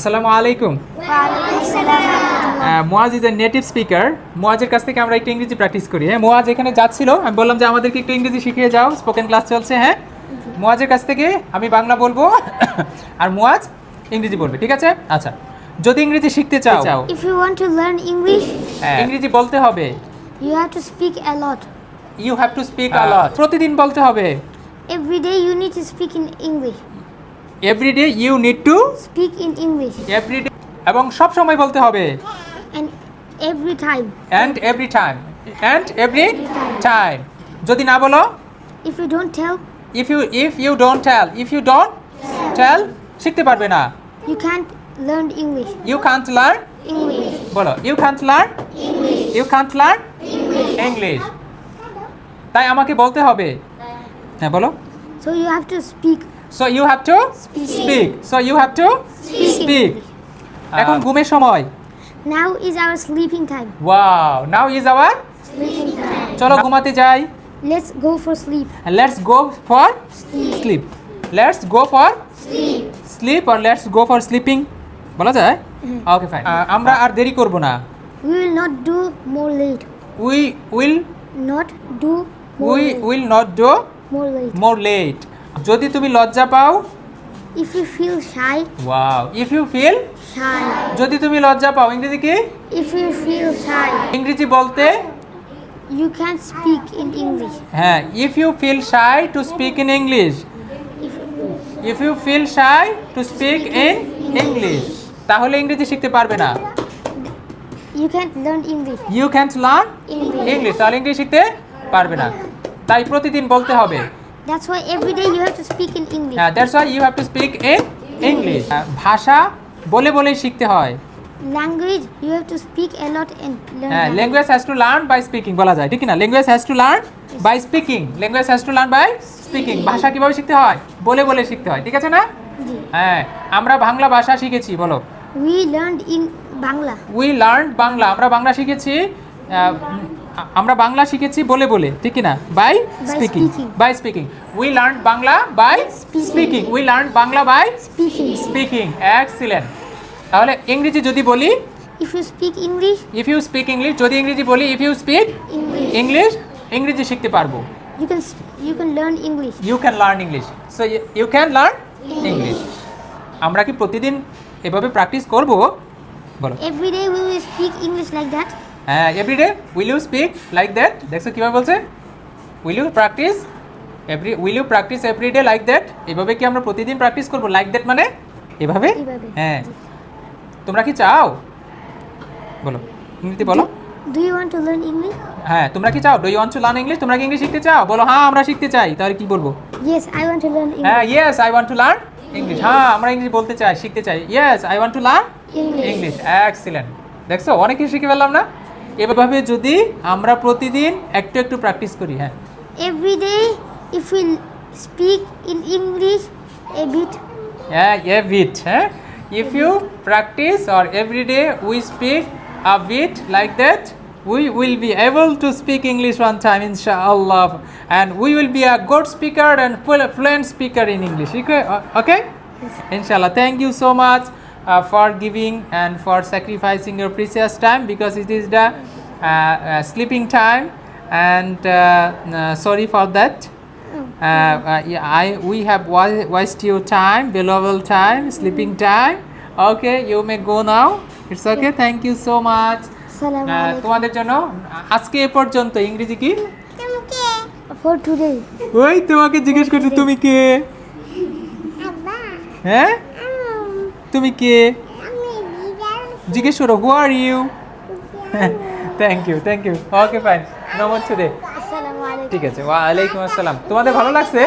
আসসালামু আলাইকুম। Muaz is a native speaker. মুয়াজের কাছ থেকে আমরা একটু ইংরেজি প্র্যাকটিস করি। হ্যাঁ, মুয়াজ এখানে যাচ্ছিল, আমি বললাম যে আমাদেরকে একটু ইংরেজি শিখিয়ে যাও, স্পোকেন ক্লাস চলছে। হ্যাঁ, মুয়াজের কাছ থেকে আমি বাংলা বলবো আর মুয়াজ ইংরেজি বলবে, ঠিক আছে? আচ্ছা, যদি ইংরেজি শিখতে চাও, If you want to learn English, ইংরেজি বলতে হবে। you have to speak a lot. You have to speak a lot. প্রতিদিন বলতে হবে। Every day you need to speak in English. Everyday you need to Speak in English. Everyday, এবং সব সময় বলতে হবে। And every time. And every time, and every time. যদি না বলো, If you don't tell, if you don't tell শিখতে পারবে না। you can't learn English. You can't learn, English. বলো, you can't learn English. তাই আমাকে বলতে হবে। হ্যাঁ, বলো। So you have to speak. So you have to speak. এখন ঘুমের সময়। Now is our sleeping time. Wow, now is our, Sleeping time. চলো ঘুমাতে যাই। Let's go for sleep. Let's go for sleep. Let's go for sleep or let's go for sleeping বলা যায়? ওকে, fine. আমরা আর দেরি করব না। We will not do more late. We will Not do not do more late. more late. যদি তুমি লজ্জা পাও, If you feel shy, wow, if you feel, shy. যদি তুমি লজ্জা পাও, ইংরেজি কি? If you feel shy, ইংরেজি বলতে, you can't speak in English. হ্যাঁ, if you feel shy to speak in English. If you feel shy to speak in English, তাহলে ইংরেজি শিখতে পারবে না। You can't learn English. You can't learn English. English, তাহলে ইংরেজি শিখতে পারবে না। তাই প্রতিদিন বলতে হবে। That's why every day you have to speak in English. That's why you have to speak in English. ভাষা বলে বলেই শিখতে হয়। Language, you have to speak a lot and learn. হ্যাঁ, language. Language has to learn by speaking বলা যায়, ঠিক না? Language has to learn by speaking. Language has to learn by speaking. ভাষা কিভাবে শিখতে হয়? বলে বলে শিখতে হয়, ঠিক আছে না? জি। হ্যাঁ, আমরা বাংলা ভাষা শিখেছি, বলো। We learned in Bangla. We learn Bangla, আমরা বাংলা শিখেছি, আমরা বাংলা শিখেছি বলে বলে, ঠিক না? By speaking, speaking. By speaking. We learn Bangla by speaking. We learn Bangla by Speaking. Speaking. Excellent. তাহলে ইংরেজি যদি বলি, If you speak English, if you speak English, যদি ইংরেজি বলি ইফ ইউ স্পিক English, ইংরেজি শিখতে পারবো। you can learn English. You can learn English. So you can learn English. আমরা কি প্রতিদিন এভাবে প্র্যাকটিস করব? বলো। Every day we will speak English like that. হ্যাঁ, everyday will you speak like that. দেখছো কীভাবে বলছে? Will you practice everyday like that. এভাবে কি আমরা প্রতিদিন প্র্যাকটিস করব? লাইক দ্যাট মানে এভাবে? এভাবে। হ্যাঁ। তোমরা কি চাও? বলো, ইংরেজি বলো। Do you want to learn English? হ্যাঁ, তোমরা কি চাও? Do you want to learn English? তোমরা কি ইংলিশ শিখতে চাও? বলো, হ্যাঁ আমরা শিখতে চাই। তাহলে কি বলবো? Yes, I want to learn English. হ্যাঁ, yes I want to learn English. হ্যাঁ, আমরা ইংলিশ বলতে চাই, শিখতে চাই। Yes I want to learn English. Excellent. দেখছো, অনেক কিছু শিখে ফেললাম না? এভাবে যদি আমরা প্রতিদিন একটু একটু প্র্যাকটিস করি। হ্যাঁ, Every day, if we speak in English a bit, হ্যাঁ, এ বিট। হ্যাঁ, if you practice or everyday we speak a bit like that, we will be able to speak English one time, inshallah, and we will be a good speaker and fluent speaker in English. Okay? Inshallah. Thank you so much for giving and for sacrificing your precious time, because it is the sleeping time, and sorry for that. We have wasted your time, valuable time, sleeping time. Okay, you may go now. It's okay. Thank you so much. Assalamu alaikum. তোমাদের জন্য আজকে এ পর্যন্ত। ইংরেজি কি? For today. ওই তোমাকে জিজ্ঞেস করছি, তুমি কে? হ্যাঁ, তুমি কে জিজ্ঞেস করো। Who are you? Thank you. Okay, fine. No more today. Assalamu alaikum. ঠিক আছে, ওয়ালাইকুম আসসালাম। তোমাদের ভালো লাগছে?